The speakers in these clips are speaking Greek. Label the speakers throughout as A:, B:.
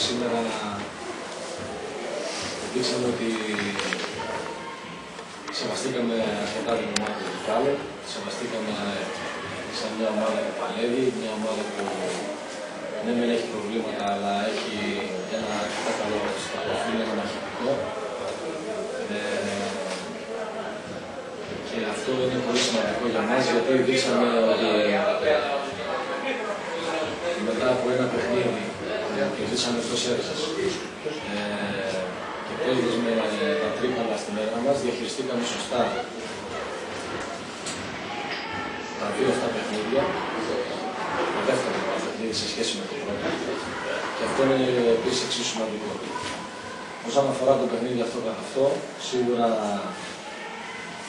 A: σήμερα δείξαμε ότι σεβαστήκαμε αρκετά την ομάδα του Κάλε, σεβαστήκαμε σαν μια ομάδα που παλεύει, μια ομάδα που ναι μεν έχει προβλήματα, αλλά έχει ένα αρκετά καλό προφίλ, ένα μαχητικό. Και αυτό είναι πολύ σημαντικό για μας, γιατί δείξαμε ότι μετά από ένα παιχνίδι που ζήσαμε εκτός έδρας και τέλος με τα τρίπαλα στην έδρα μας, διαχειριστήκαμε σωστά τα δύο αυτά παιχνίδια, το δεύτερο παιχνίδι σε σχέση με το πρώτο, και αυτό είναι επίσης εξίσου σημαντικό. Όσον αφορά το παιχνίδι αυτό καθ' αυτό, σίγουρα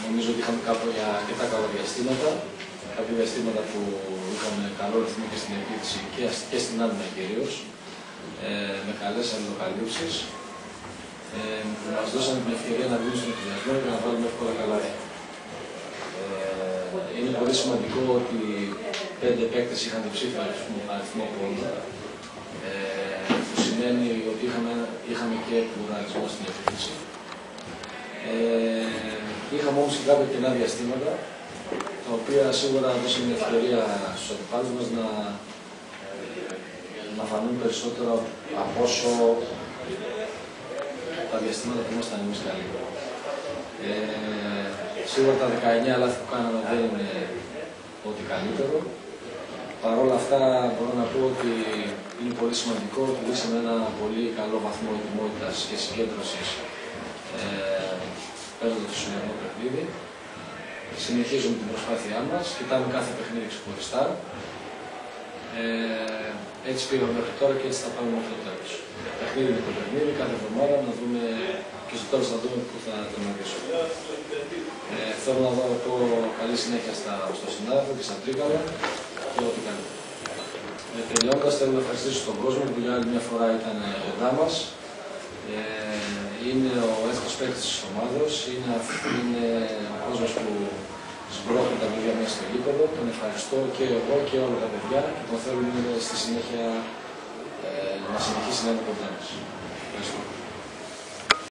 A: νομίζω ότι είχαμε αρκετά καλά διαστήματα. Κάποια διαστήματα που είχαμε καλό ρυθμό και στην επίθεση και στην άμυνα κυρίως, με καλές αλληλοκαλύψεις, που μας δώσαν την ευκαιρία να βγουν στον ενθουσιασμό και να βάλουμε εύκολα καλάθια. Είναι πολύ σημαντικό ότι 5 παίκτες είχαν διψήφιο αριθμό πόντων, που σημαίνει ότι είχαμε και πλουραλισμό στην επίθεση. Είχαμε όμως και κάποια κενά διαστήματα, τα οποία σίγουρα δώσαν την ευκαιρία στους αντιπάλους μας να φανούν περισσότερο από όσο τα διαστήματα που ήμασταν εμείς καλοί. Σίγουρα τα 19 λάθη που κάναμε δεν είναι ό,τι καλύτερο. Παρ' όλα αυτά μπορώ να πω ότι είναι πολύ σημαντικό ότι δείξαμε ένα πολύ καλό βαθμό ετοιμότητας και συγκέντρωσης παίζοντας το σημερινό παιχνίδι. Συνεχίζουμε την προσπάθειά μας, κοιτάμε κάθε παιχνίδι ξεχωριστά. Έτσι πήγαμε μέχρι τώρα και έτσι θα πάμε μέχρι το τέλος. Παιχνίδι με το παιχνίδι, κάθε εβδομάδα να δούμε και στο τέλος θα δούμε πού θα τερματίσουμε. Θέλω να πω καλή συνέχεια στο συνάδελφο και στα τρίκαλα και ό,τι κάνει. Τελειώντας, θέλω να ευχαριστήσω τον κόσμο που για άλλη μια φορά ήταν κοντά μας. Είναι ο εύκολος παίκτης της ομάδας, είναι ο κόσμος που σμπρώχνει τα παιδιά μέσα στο γήπεδο. Τον ευχαριστώ και εγώ και όλα τα παιδιά και τον θέλουμε στη συνέχεια να συνεχίσει να είναι κοντά μας. Ευχαριστώ.